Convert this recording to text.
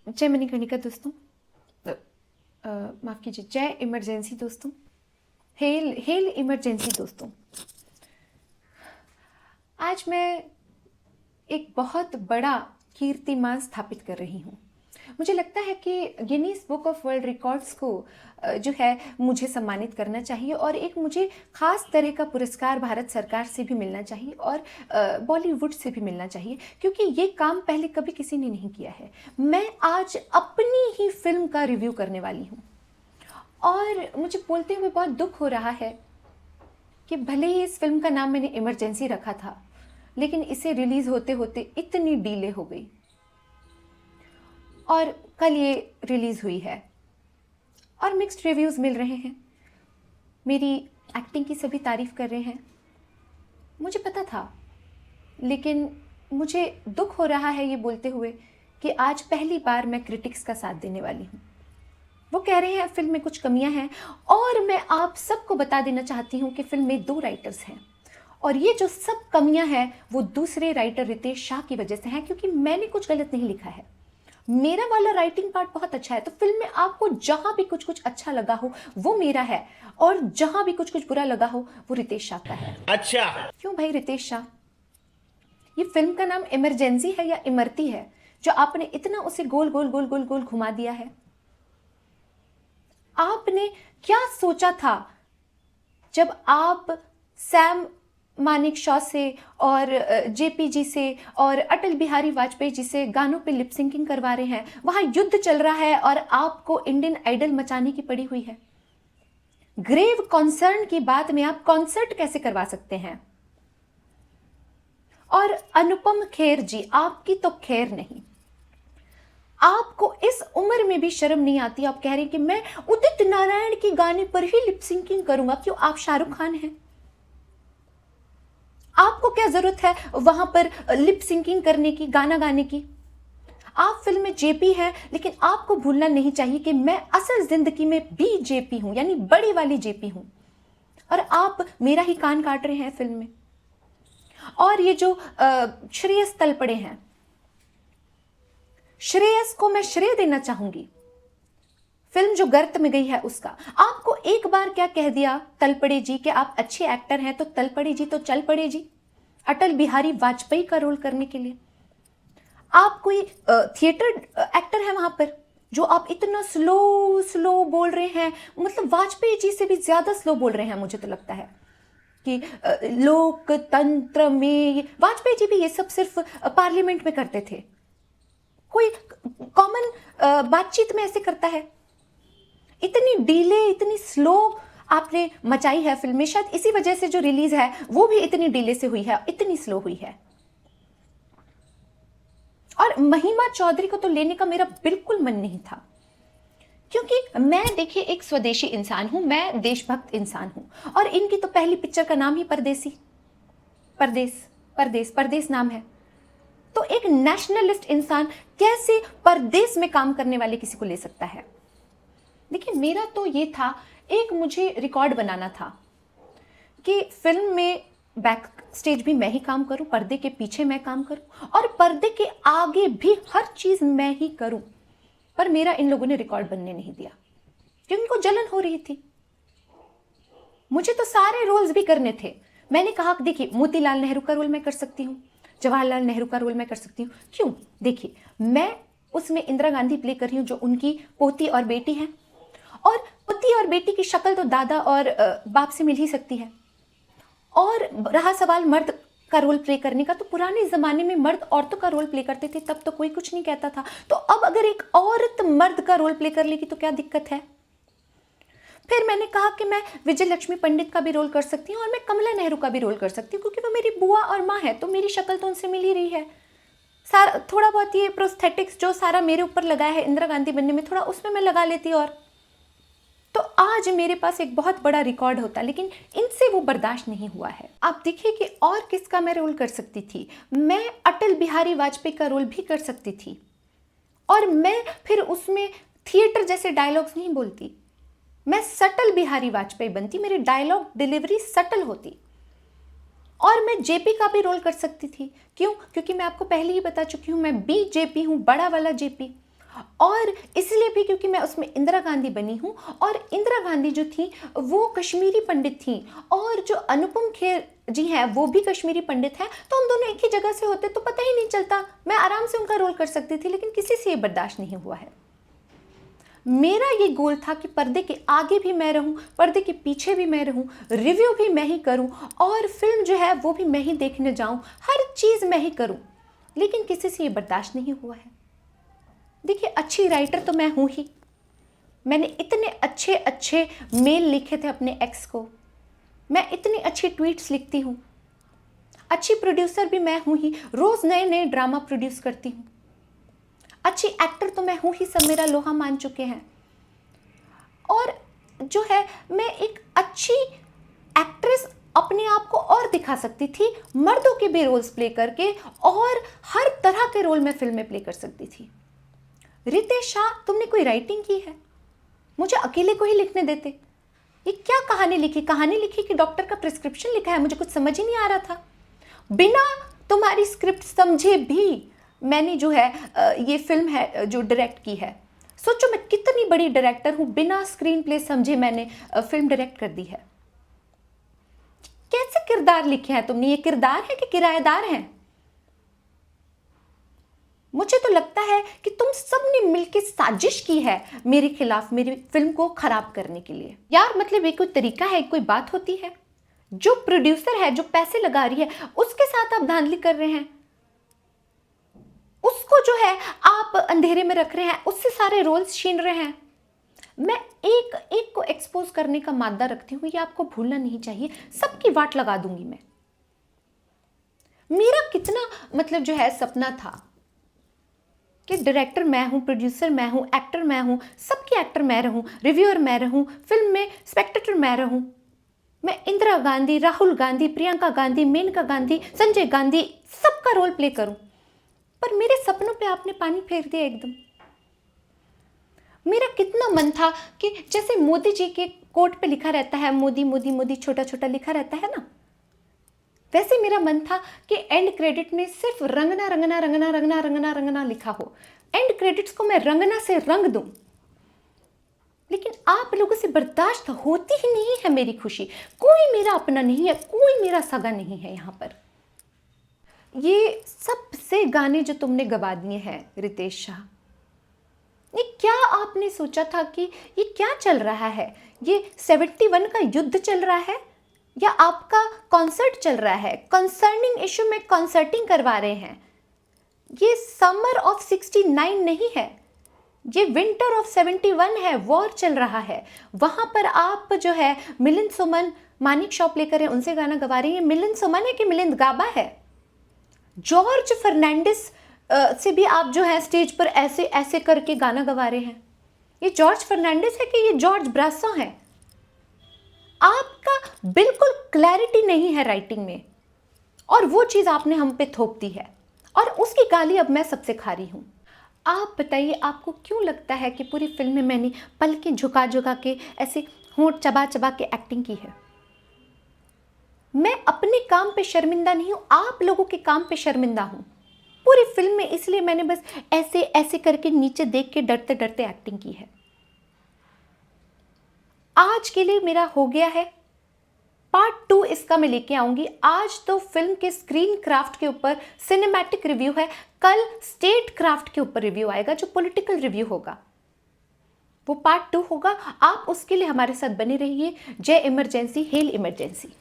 जय मणिकर्णिका दोस्तों। माफ़ कीजिए, जय इमरजेंसी दोस्तों। हेल हेल इमरजेंसी दोस्तों। आज मैं एक बहुत बड़ा कीर्तिमान स्थापित कर रही हूँ। मुझे लगता है कि Guinness book of world records को जो है मुझे सम्मानित करना चाहिए और एक मुझे खास तरह का पुरस्कार भारत सरकार से भी मिलना चाहिए और बॉलीवुड से भी मिलना चाहिए, क्योंकि ये काम पहले कभी किसी ने नहीं किया है। मैं आज अपनी ही फिल्म का रिव्यू करने वाली हूँ और मुझे बोलते हुए बहुत दुख हो रहा है कि भले ही इस फिल्म का नाम मैंने इमरजेंसी रखा था, लेकिन इसे रिलीज होते होते इतनी डीले हो गई और कल ये रिलीज हुई है और मिक्स्ड रिव्यूज मिल रहे हैं। मेरी एक्टिंग की सभी तारीफ कर रहे हैं, मुझे पता था, लेकिन मुझे दुख हो रहा है ये बोलते हुए कि आज पहली बार मैं क्रिटिक्स का साथ देने वाली हूँ। वो कह रहे हैं फिल्म में कुछ कमियां हैं और मैं आप सबको बता देना चाहती हूँ कि फिल्म में 2 राइटर्स हैं और ये जो सब कमियां हैं वो दूसरे राइटर रितेश शाह की वजह से हैं, क्योंकि मैंने कुछ गलत नहीं लिखा है। मेरा वाला राइटिंग पार्ट बहुत अच्छा है, तो फिल्म में आपको जहां भी कुछ कुछ अच्छा लगा हो वो मेरा है और जहां भी कुछ कुछ बुरा लगा हो वो रितेश शाह का है। अच्छा, क्यों भाई रितेश शाह? ये फिल्म का नाम इमरजेंसी है या इमरती है जो आपने इतना उसे गोल गोल गोल गोल गोल घुमा दिया है? आपने क्या सोचा था जब आप सैम मानिक शॉ से और जेपी जी से और अटल बिहारी वाजपेयी जी से गानों पे लिप सिंकिंग करवा रहे हैं? वहां युद्ध चल रहा है और आपको इंडियन आइडल मचाने की पड़ी हुई है। ग्रेव कॉन्सर्न की बात में आप कॉन्सर्ट कैसे करवा सकते हैं? और अनुपम खेर जी, आपकी तो खैर नहीं, आपको इस उम्र में भी शर्म नहीं आती। आप कह रहे हैं कि मैं उदित नारायण के गाने पर ही लिप सिंकिंग करूंगा। क्यों? आप शाहरुख खान हैं, आपको क्या जरूरत है वहां पर लिप सिंकिंग करने की, गाना गाने की? आप फिल्म में जेपी हैं, लेकिन आपको भूलना नहीं चाहिए कि मैं असल जिंदगी में भी जेपी हूं, यानी बड़ी वाली जेपी हूं, और आप मेरा ही कान काट रहे हैं फिल्म में। और ये जो श्रेयस तलपड़े हैं, श्रेयस को मैं श्रेय देना चाहूंगी। फिल्म जो गर्त में गई है उसका आपको एक बार क्या कह दिया तलपड़े जी कि आप अच्छे एक्टर हैं, तो तलपड़े जी तो चल पड़े जी अटल बिहारी वाजपेयी का रोल करने के लिए। आप कोई थिएटर एक्टर है वहां पर जो आप इतना स्लो स्लो बोल रहे हैं, मतलब वाजपेयी जी से भी ज्यादा स्लो बोल रहे हैं। मुझे तो लगता है कि लोकतंत्र में वाजपेयी जी भी ये सब सिर्फ पार्लियामेंट में करते थे, कोई कॉमन बातचीत में ऐसे करता है? इतनी डीले, इतनी स्लो आपने मचाई है फिल्म में, शायद इसी वजह से जो रिलीज है वो भी इतनी डीले से हुई है, इतनी स्लो हुई है। और महिमा चौधरी को तो लेने का मेरा बिल्कुल मन नहीं था, क्योंकि मैं देखिए एक स्वदेशी इंसान हूं, मैं देशभक्त इंसान हूं, और इनकी तो पहली पिक्चर का नाम ही परदेसी, परदेस, परदेस, परदेस नाम है। तो एक नेशनलिस्ट इंसान कैसे परदेस में काम करने वाले किसी को ले सकता है? लेकिन मेरा तो ये था, एक मुझे रिकॉर्ड बनाना था कि फिल्म में बैक स्टेज भी मैं ही काम करूं, पर्दे के पीछे मैं काम करूं और पर्दे के आगे भी हर चीज मैं ही करूं। पर मेरा इन लोगों ने रिकॉर्ड बनने नहीं दिया क्योंकि उनको जलन हो रही थी। मुझे तो सारे रोल्स भी करने थे। मैंने कहा देखिए मोतीलाल नेहरू का रोल मैं कर सकती हूँ, जवाहरलाल नेहरू का रोल मैं कर सकती हूँ। क्यों? देखिए मैं उसमें इंदिरा गांधी प्ले कर रही हूँ जो उनकी पोती और बेटी है, और पोती और बेटी की शक्ल तो दादा और बाप से मिल ही सकती है। और रहा सवाल मर्द का रोल प्ले करने का, तो पुराने जमाने में मर्द औरतों का रोल प्ले करते थे, तब तो कोई कुछ नहीं कहता था। तो अब अगर एक औरत मर्द का रोल प्ले कर लेगी तो क्या दिक्कत है? फिर मैंने कहा कि मैं विजय लक्ष्मी पंडित का भी रोल कर सकती हूँ और मैं कमला नेहरू का भी रोल कर सकती हूँ, क्योंकि वो मेरी बुआ और माँ है, तो मेरी शक्ल तो उनसे मिल ही रही है। सारा थोड़ा बहुत ये प्रोस्थेटिक्स जो सारा मेरे ऊपर लगाया है इंदिरा गांधी बनने में, थोड़ा उसमें मैं लगा लेती, और तो आज मेरे पास एक बहुत बड़ा रिकॉर्ड होता, लेकिन इनसे वो बर्दाश्त नहीं हुआ है। आप देखिए कि और किसका मैं रोल कर सकती थी। मैं अटल बिहारी वाजपेयी का रोल भी कर सकती थी, और मैं फिर उसमें थिएटर जैसे डायलॉग्स नहीं बोलती, मैं सटल बिहारी वाजपेयी बनती, मेरी डायलॉग डिलीवरी सटल होती, और मैं जेपी का भी रोल कर सकती थी। क्यों? क्योंकि मैं आपको पहले ही बता चुकी हूं, मैं बीजेपी हूं, बड़ा वाला जेपी। और इसलिए भी क्योंकि मैं उसमें इंदिरा गांधी बनी हूँ, और इंदिरा गांधी जो थी वो कश्मीरी पंडित थी, और जो अनुपम खेर जी हैं वो भी कश्मीरी पंडित हैं, तो हम दोनों एक ही जगह से होते तो पता ही नहीं चलता, मैं आराम से उनका रोल कर सकती थी, लेकिन किसी से ये बर्दाश्त नहीं हुआ है। मेरा ये गोल था कि पर्दे के आगे भी मैं रहूं, पर्दे के पीछे भी मैं रहूं, रिव्यू भी मैं ही करूं, और फिल्म जो है वो भी मैं ही देखने जाऊं, हर चीज़ मैं ही करूं, लेकिन किसी से ये बर्दाश्त नहीं हुआ है। देखिए, अच्छी राइटर तो मैं हूं ही, मैंने इतने अच्छे अच्छे मेल लिखे थे अपने एक्स को, मैं इतनी अच्छी ट्वीट्स लिखती हूँ, अच्छी प्रोड्यूसर भी मैं हूँ ही, रोज़ नए नए ड्रामा प्रोड्यूस करती हूँ, अच्छी एक्टर तो मैं हूँ ही, सब मेरा लोहा मान चुके हैं। और जो है, मैं एक अच्छी एक्ट्रेस अपने आप को और दिखा सकती थी, मर्दों के भी रोल्स प्ले करके, और हर तरह के रोल में फिल्म में प्ले कर सकती थी। रितेश शाह, तुमने कोई राइटिंग की है? मुझे अकेले को ही लिखने देते। ये क्या कहानी लिखी? कहानी लिखी कि डॉक्टर का प्रिस्क्रिप्शन लिखा है? मुझे कुछ समझ ही नहीं आ रहा था। बिना तुम्हारी स्क्रिप्ट समझे भी मैंने जो है ये फिल्म है जो डायरेक्ट की है। सोचो मैं कितनी बड़ी डायरेक्टर हूं, बिना स्क्रीन प्ले समझे मैंने फिल्म डायरेक्ट कर दी है। कैसे किरदार लिखे हैं तुमने? ये किरदार है कि किराएदार हैं? मुझे तो लगता है कि तुम सबने मिलकर साजिश की है मेरे खिलाफ, मेरी फिल्म को खराब करने के लिए। यार मतलब ये कोई तरीका है, कोई बात होती है? जो प्रोड्यूसर है, जो पैसे लगा रही है, उसके साथ आप धांधली कर रहे हैं, उसको जो है आप अंधेरे में रख रहे हैं, उससे सारे रोल्स छीन रहे हैं। मैं एक एक को एक्सपोज करने का मादा रखती हूँ, ये आपको भूलना नहीं चाहिए। सबकी वाट लगा दूंगी मैं। मेरा कितना मतलब जो है सपना था कि डायरेक्टर मैं हूं, प्रोड्यूसर मैं हूं, एक्टर मैं हूं, सबकी एक्टर मैं रहूं, रिव्यूअर मैं रहूं, फिल्म में स्पेक्टेटर मैं रहूं। मैं इंदिरा गांधी, राहुल गांधी, प्रियंका गांधी, मेनका गांधी, संजय गांधी, सबका रोल प्ले करूं। पर मेरे सपनों पे आपने पानी फेर दिया एकदम। मेरा कितना मन था कि जैसे मोदी जी के कोट पे लिखा रहता है, मोदी मोदी मोदी छोटा छोटा लिखा रहता है ना, वैसे मेरा मन था कि एंड क्रेडिट में सिर्फ रंगना रंगना रंगना रंगना रंगना रंगना लिखा हो। एंड क्रेडिट्स को मैं रंगना से रंग दूं। लेकिन आप लोगों से बर्दाश्त होती ही नहीं है मेरी खुशी। कोई मेरा अपना नहीं है, कोई मेरा सगा नहीं है यहाँ पर। ये सबसे गाने जो तुमने गवा दिए हैं रितेश शाह, ये क्या आपने सोचा था कि ये क्या चल रहा है? ये 71 का युद्ध चल रहा है या आपका कॉन्सर्ट चल रहा है? कंसर्निंग इश्यू में कॉन्सर्टिंग करवा रहे हैं। ये समर ऑफ 69 नहीं है, ये विंटर ऑफ 71 है, वॉर चल रहा है। वहां पर आप जो है मिलिंद सुमन, मानिक शॉप लेकर है, उनसे गाना गवा रही है। मिलिंद सुमन है कि मिलिंद गाबा है? जॉर्ज फर्नांडिस से भी आप जो है स्टेज पर ऐसे ऐसे करके गाना गवा रहे हैं। ये जॉर्ज फर्नांडिस है कि ये जॉर्ज ब्रासो है? आपका बिल्कुल क्लैरिटी नहीं है राइटिंग में, और वो चीज़ आपने हम पे थोप दी है, और उसकी गाली अब मैं सबसे खा रही हूँ। आप बताइए, आपको क्यों लगता है कि पूरी फिल्म में मैंने पलकें झुका झुका के, ऐसे होंठ चबा चबा के एक्टिंग की है? मैं अपने काम पे शर्मिंदा नहीं हूं, आप लोगों के काम पे शर्मिंदा हूं पूरी फिल्म में। इसलिए मैंने बस ऐसे ऐसे करके नीचे देख के डरते डरते एक्टिंग की है। आज के लिए मेरा हो गया है। पार्ट 2 इसका मैं लेके आऊंगी। आज तो फिल्म के स्क्रीन क्राफ्ट के ऊपर सिनेमैटिक रिव्यू है, कल स्टेट क्राफ्ट के ऊपर रिव्यू आएगा, जो पॉलिटिकल रिव्यू होगा, वो पार्ट 2 होगा। आप उसके लिए हमारे साथ बने रहिए। जय इमरजेंसी, हेल इमरजेंसी।